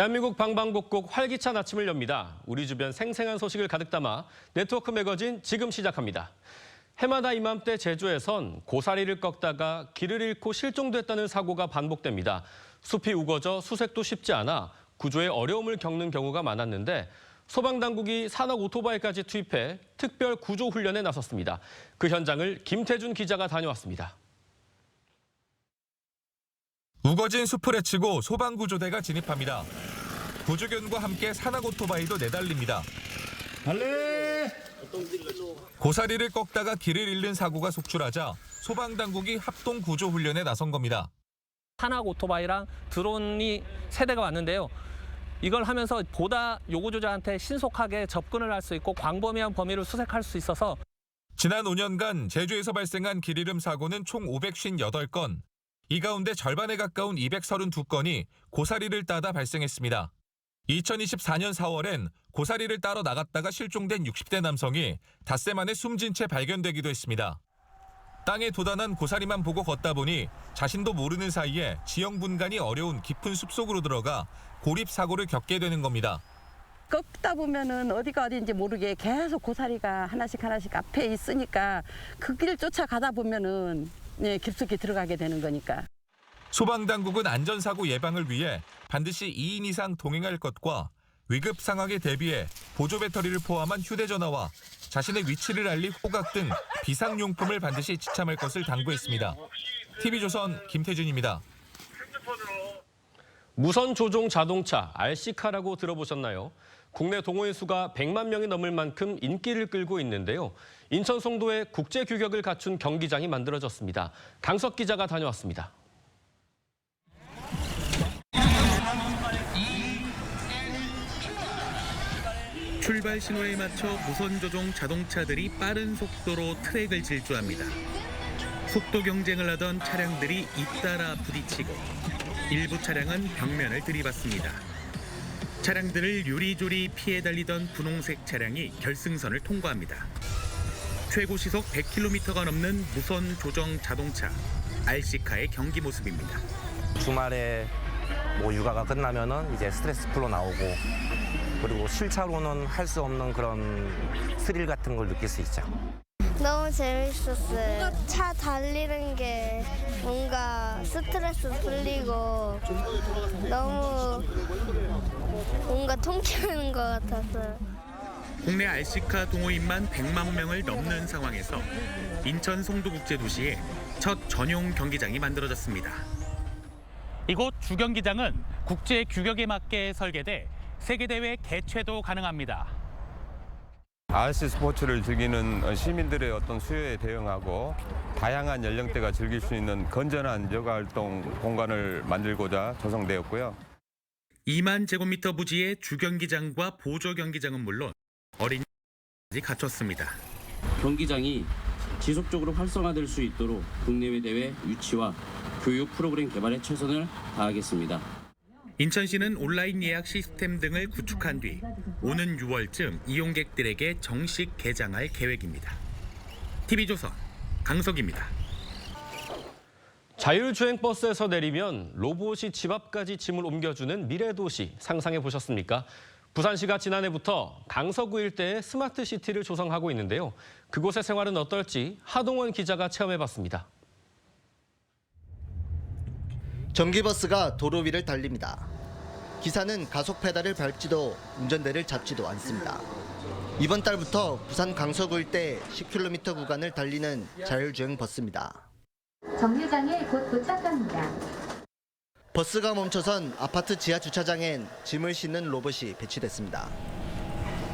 대한민국 방방곡곡 활기찬 아침을 엽니다. 우리 주변 생생한 소식을 가득 담아 네트워크 매거진 지금 시작합니다. 해마다 이맘때 제주에선 고사리를 꺾다가 길을 잃고 실종됐다는 사고가 반복됩니다. 숲이 우거져 수색도 쉽지 않아 구조에 어려움을 겪는 경우가 많았는데 소방당국이 산악 오토바이까지 투입해 특별 구조 훈련에 나섰습니다. 그 현장을 김태준 기자가 다녀왔습니다. 우거진 숲을 헤치고 소방구조대가 진입합니다. 구조견과 함께 산악 오토바이도 내달립니다. 달래! 고사리를 꺾다가 길을 잃는 사고가 속출하자 소방당국이 합동 구조 훈련에 나선 겁니다. 산악 오토바이랑 드론이 세대가 왔는데요. 이걸 하면서 보다 요구조자한테 신속하게 접근을 할 수 있고 광범위한 범위를 수색할 수 있어서 지난 5년간 제주에서 발생한 길 잃음 사고는 총 558건. 이 가운데 절반에 가까운 232건이 고사리를 따다 발생했습니다. 2024년 4월엔 고사리를 따러 나갔다가 실종된 60대 남성이 닷새 만에 숨진 채 발견되기도 했습니다. 땅에 도단한 고사리만 보고 걷다 보니 자신도 모르는 사이에 지형 분간이 어려운 깊은 숲속으로 들어가 고립 사고를 겪게 되는 겁니다. 꺾다 보면은 어디가 어디인지 모르게 계속 고사리가 하나씩 앞에 있으니까 그 길 쫓아가다 보면은 깊숙이 들어가게 되는 거니까. 소방당국은 안전사고 예방을 위해 반드시 2인 이상 동행할 것과 위급 상황에 대비해 보조 배터리를 포함한 휴대전화와 자신의 위치를 알릴 호각 등 비상용품을 반드시 지참할 것을 당부했습니다. TV조선 김태준입니다. 무선 조종 자동차 RC카라고 들어보셨나요? 국내 동호인 수가 100만 명이 넘을 만큼 인기를 끌고 있는데요. 인천 송도에 국제 규격을 갖춘 경기장이 만들어졌습니다. 강석 기자가 다녀왔습니다. 출발 신호에 맞춰 무선 조종 자동차들이 빠른 속도로 트랙을 질주합니다. 속도 경쟁을 하던 차량들이 잇따라 부딪히고 일부 차량은 벽면을 들이받습니다. 차량들을 요리조리 피해 달리던 분홍색 차량이 결승선을 통과합니다. 최고 시속 100km가 넘는 무선 조정 자동차 RC카의 경기 모습입니다. 주말에 육아가 끝나면은 이제 스트레스 풀로 나오고 그리고 실차로는 할 수 없는 그런 스릴 같은 걸 느낄 수 있죠. 너무 재밌었어요. 차 달리는 게 뭔가 스트레스 풀리고 너무 뭔가 통쾌한 것 같았어요. 국내 RC카 동호인만 100만 명을 넘는 상황에서 인천 송도국제도시에 첫 전용 경기장이 만들어졌습니다. 이곳 주경기장은 국제 규격에 맞게 설계돼 세계대회 개최도 가능합니다. RC 스포츠를 즐기는 시민들의 어떤 수요에 대응하고 다양한 연령대가 즐길 수 있는 건전한 여가활동 공간을 만들고자 조성되었고요. 2만 제곱미터 부지의 주경기장과 보조경기장은 물론 어린이까지 갖췄습니다. 경기장이 지속적으로 활성화될 수 있도록 국내외 대회 유치와 교육 프로그램 개발에 최선을 다하겠습니다. 인천시는 온라인 예약 시스템 등을 구축한 뒤 오는 6월쯤 이용객들에게 정식 개장할 계획입니다. TV조선 강석입니다. 자율주행버스에서 내리면 로봇이 집 앞까지 짐을 옮겨주는 미래도시 상상해 보셨습니까? 부산시가 지난해부터 강서구 일대에 스마트시티를 조성하고 있는데요. 그곳의 생활은 어떨지 하동원 기자가 체험해봤습니다. 전기버스가 도로 위를 달립니다. 기사는 가속 페달을 밟지도 운전대를 잡지도 않습니다. 이번 달부터 부산 강서구 일대 10km 구간을 달리는 자율주행 버스입니다. 정류장에 곧 도착합니다. 버스가 멈춰선 아파트 지하 주차장엔 짐을 싣는 로봇이 배치됐습니다.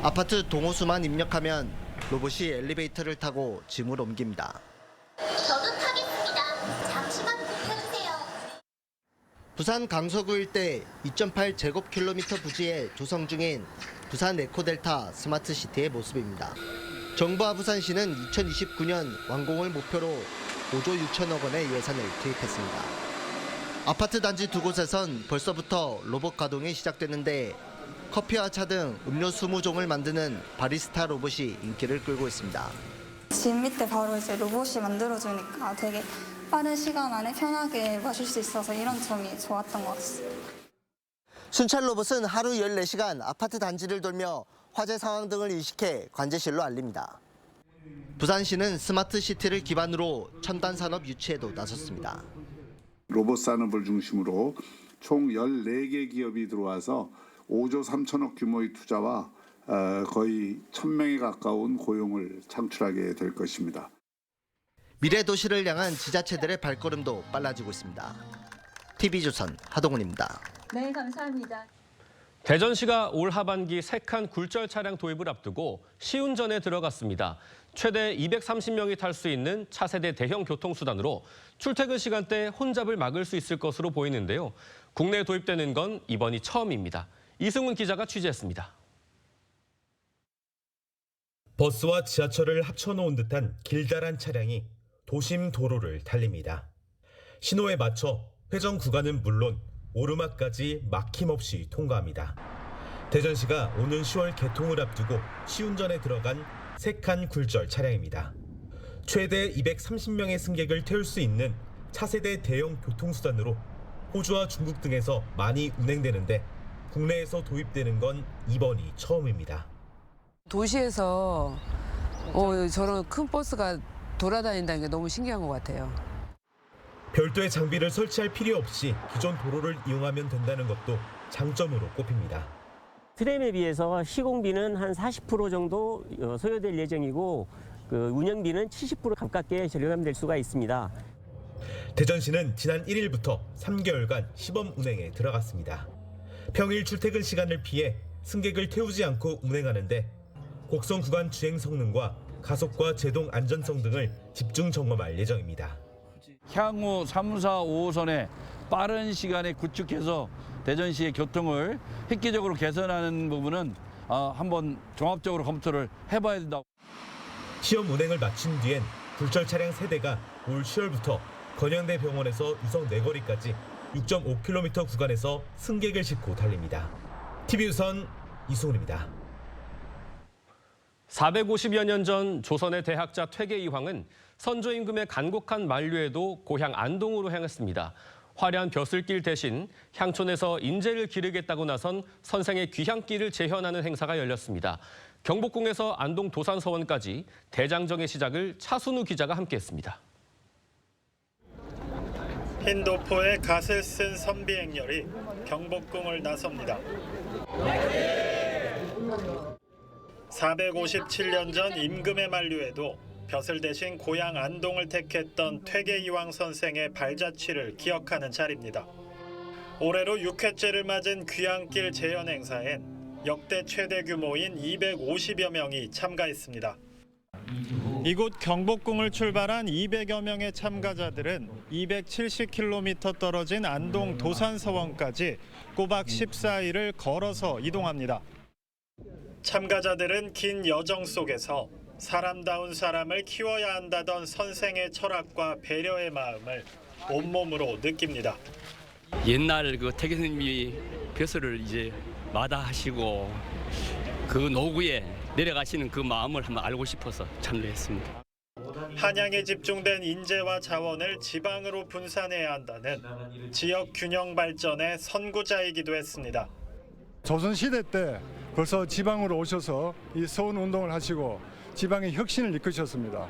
아파트 동호수만 입력하면 로봇이 엘리베이터를 타고 짐을 옮깁니다. 저도 타겠습니다. 잠시만 기다려주세요. 부산 강서구 일대 2.8제곱킬로미터 부지에 조성 중인 부산 에코델타 스마트시티의 모습입니다. 정부와 부산시는 2029년 완공을 목표로 5조 6천억 원의 예산을 투입했습니다. 아파트 단지 두 곳에선 벌써부터 로봇 가동이 시작됐는데 커피와 차 등 음료 20종을 만드는 바리스타 로봇이 인기를 끌고 있습니다. 집 밑에 바로 이제 로봇이 만들어주니까 되게 빠른 시간 안에 편하게 마실 수 있어서 이런 점이 좋았던 것 같습니다. 순찰 로봇은 하루 14시간 아파트 단지를 돌며 화재 상황 등을 인식해 관제실로 알립니다. 부산시는 스마트시티를 기반으로 첨단 산업 유치에도 나섰습니다. 로봇 산업을 중심으로 총 14개 기업이 들어와서 5조 3천억 규모의 투자와 거의 1,000명에 가까운 고용을 창출하게 될 것입니다. 미래 도시를 향한 지자체들의 발걸음도 빨라지고 있습니다. TV조선 하동훈입니다. 네, 감사합니다. 대전시가 올 하반기 3칸 굴절 차량 도입을 앞두고 시운전에 들어갔습니다. 최대 230명이 탈 수 있는 차세대 대형 교통수단으로 출퇴근 시간대 혼잡을 막을 수 있을 것으로 보이는데요. 국내에 도입되는 건 이번이 처음입니다. 이승훈 기자가 취재했습니다. 버스와 지하철을 합쳐놓은 듯한 길다란 차량이 도심 도로를 달립니다. 신호에 맞춰 회전 구간은 물론 오르막까지 막힘없이 통과합니다. 대전시가 오는 10월 개통을 앞두고 시운전에 들어간 3칸 굴절 차량입니다. 최대 230명의 승객을 태울 수 있는 차세대 대형 교통수단으로 호주와 중국 등에서 많이 운행되는데 국내에서 도입되는 건 이번이 처음입니다. 도시에서 저런 큰 버스가 돌아다닌다는 게 너무 신기한 것 같아요. 별도의 장비를 설치할 필요 없이 기존 도로를 이용하면 된다는 것도 장점으로 꼽힙니다. 트램에 비해서 시공비는 한 40% 정도 소요될 예정이고 운영비는 70% 가깝게 절감될 수가 있습니다. 대전시는 지난 1일부터 3개월간 시범 운행에 들어갔습니다. 평일 출퇴근 시간을 피해 승객을 태우지 않고 운행하는데 곡선 구간 주행 성능과 가속과 제동 안전성 등을 집중 점검할 예정입니다. 향후 3, 4, 5호선에 빠른 시간에 구축해서 대전시의 교통을 획기적으로 개선하는 부분은 한번 종합적으로 검토를 해봐야 된다고. 시험 운행을 마친 뒤엔 굴절 차량 3대가 올 10월부터 건양대 병원에서 유성 내거리까지 6.5km 구간에서 승객을 싣고 달립니다. TV조선 이승훈입니다. 450여 년 전 조선의 대학자 퇴계 이황은 선조 임금의 간곡한 만류에도 고향 안동으로 향했습니다. 화려한 벼슬길 대신 향촌에서 인재를 기르겠다고 나선 선생의 귀향길을 재현하는 행사가 열렸습니다. 경복궁에서 안동 도산서원까지 대장정의 시작을 차순우 기자가 함께했습니다. 흰도포에 갓을 쓴 선비행렬이 경복궁을 나섭니다. 457년 전 임금의 만류에도 벼슬 대신 고향 안동을 택했던 퇴계 이황 선생의 발자취를 기억하는 자리입니다. 올해로 6회째를 맞은 귀향길 재현 행사엔 역대 최대 규모인 250여 명이 참가했습니다. 이곳 경복궁을 출발한 200여 명의 참가자들은 270km 떨어진 안동 도산서원까지 꼬박 14일을 걸어서 이동합니다. 참가자들은 긴 여정 속에서 사람다운 사람을 키워야 한다던 선생의 철학과 배려의 마음을 온몸으로 느낍니다. 옛날 그 퇴계 스님이 벼슬을 이제 마다하시고 그 노구에 내려가시는 그 마음을 한번 알고 싶어서 참여했습니다. 한양에 집중된 인재와 자원을 지방으로 분산해야 한다는 지역 균형 발전의 선구자이기도 했습니다. 조선시대 때 벌써 지방으로 오셔서 이 서원 운동을 하시고 지방의 혁신을 이끄셨습니다.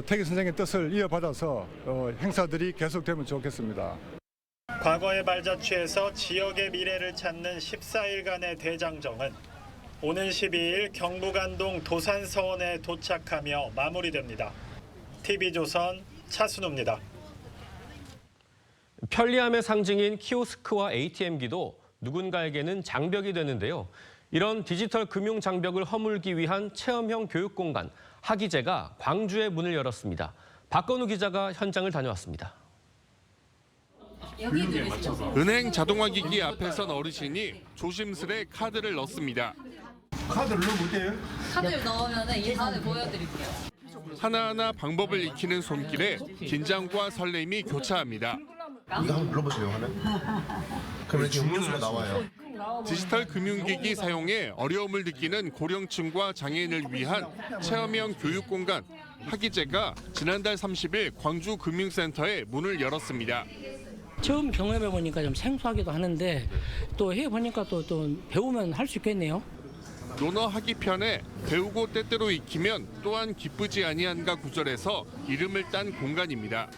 퇴계 선생의 뜻을 이어받아서 행사들이 계속되면 좋겠습니다. 과거의 발자취에서 지역의 미래를 찾는 14일간의 대장정은 오는 12일 경북 안동 도산서원에 도착하며 마무리됩니다. TV조선 차순우입니다. 편리함의 상징인 키오스크와 ATM기도 누군가에게는 장벽이 되는데요. 이런 디지털 금융 장벽을 허물기 위한 체험형 교육공간 학이제가 광주에 문을 열었습니다. 박건우 기자가 현장을 다녀왔습니다. 은행 자동화기기 앞에 선 어르신이 조심스레 카드를 넣습니다. 카드를 넣으면 돼요? 카드를 넣으면 이 다음에 보여드릴게요. 하나하나 방법을 익히는 손길에 긴장과 설렘이 교차합니다. 이거 한번 눌러보세요, 하나. 그러면 이렇게 음료수가 나와요. 디지털 금융기기 사용에 어려움을 느끼는 고령층과 장애인을 위한 체험형 교육공간 학이제가 지난달 30일 광주 금융센터에 문을 열었습니다. 처음 경험해 보니까 좀 생소하기도 하는데 또 해 보니까 또 배우면 할 수 있겠네요. 논어하기 편해 배우고 때때로 익히면 또한 기쁘지 아니한가 구절에서 이름을 딴 공간입니다.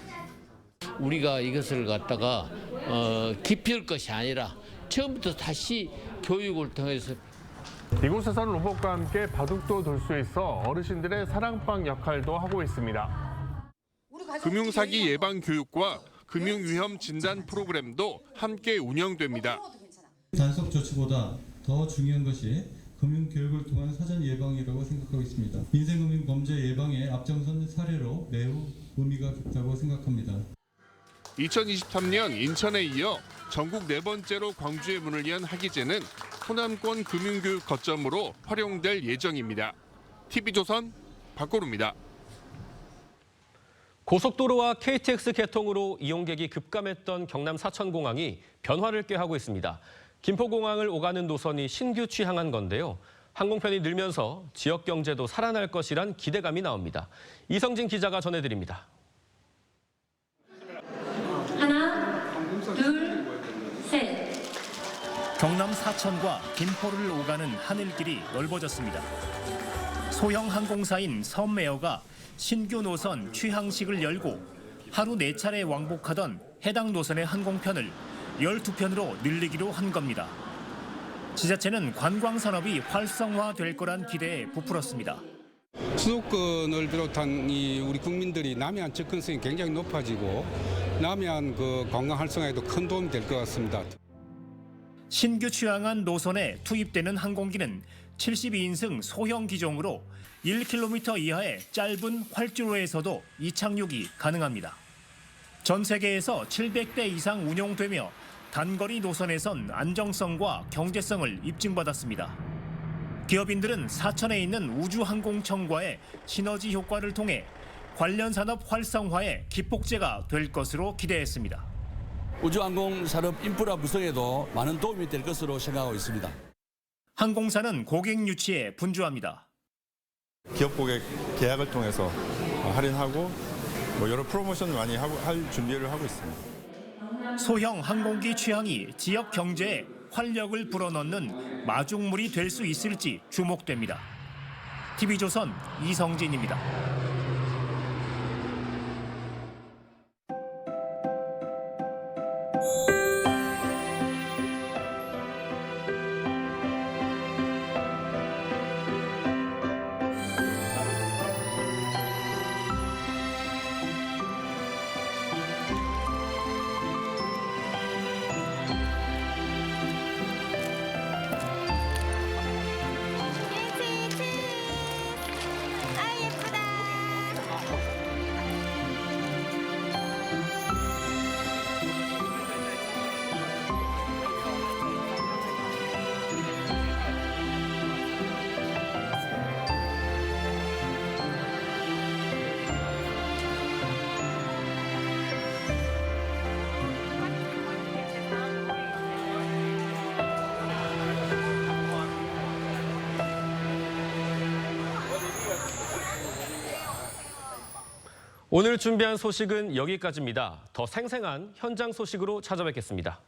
우리가 이것을 갖다가 기피할 것이 아니라 처음부터 다시 교육을 통해서 이곳에서는 로봇과 함께 바둑도 돌 수 있어 어르신들의 사랑방 역할도 하고 있습니다. 금융사기 예방 교육과 금융위험 진단 프로그램도 함께 운영됩니다. 단속 조치보다 더 중요한 것이 금융교육을 통한 사전 예방이라고 생각하고 있습니다. 민생금융 범죄 예방에 앞장선 사례로 매우 의미가 깊다고 생각합니다. 2023년 인천에 이어 전국 4번째로 광주에 문을 연 학이제는 호남권 금융교육 거점으로 활용될 예정입니다. TV조선 박고루입니다. 고속도로와 KTX 개통으로 이용객이 급감했던 경남 사천공항이 변화를 꾀하고 있습니다. 김포공항을 오가는 노선이 신규 취항한 건데요. 항공편이 늘면서 지역 경제도 살아날 것이란 기대감이 나옵니다. 이성진 기자가 전해드립니다. 하나, 둘, 셋. 경남 사천과 김포를 오가는 하늘길이 넓어졌습니다. 소형 항공사인 섬에어가 신규 노선 취항식을 열고 하루 4차례 왕복하던 해당 노선의 항공편을 12편으로 늘리기로 한 겁니다. 지자체는 관광 산업이 활성화될 거란 기대에 부풀었습니다. 수도권을 비롯한 우리 국민들이 남해안 접근성이 굉장히 높아지고 남해안 관광 활성화에도 큰 도움이 될 것 같습니다. 신규 취항한 노선에 투입되는 항공기는 72인승 소형 기종으로 1km 이하의 짧은 활주로에서도 이착륙이 가능합니다. 전 세계에서 700대 이상 운용되며 단거리 노선에선 안정성과 경제성을 입증받았습니다. 기업인들은 사천에 있는 우주항공청과의 시너지 효과를 통해 관련 산업 활성화에 기폭제가 될 것으로 기대했습니다. 우주항공 산업 인프라 구성에도 많은 도움이 될 것으로 생각하고 있습니다. 항공사는 고객 유치에 분주합니다. 기업 고객 계약을 통해서 할인하고 여러 프로모션을 많이 할 준비를 하고 있습니다. 소형 항공기 취향이 지역 경제에 활력을 불어넣는 마중물이 될 수 있을지 주목됩니다. TV조선 이성진입니다. 오늘 준비한 소식은 여기까지입니다. 더 생생한 현장 소식으로 찾아뵙겠습니다.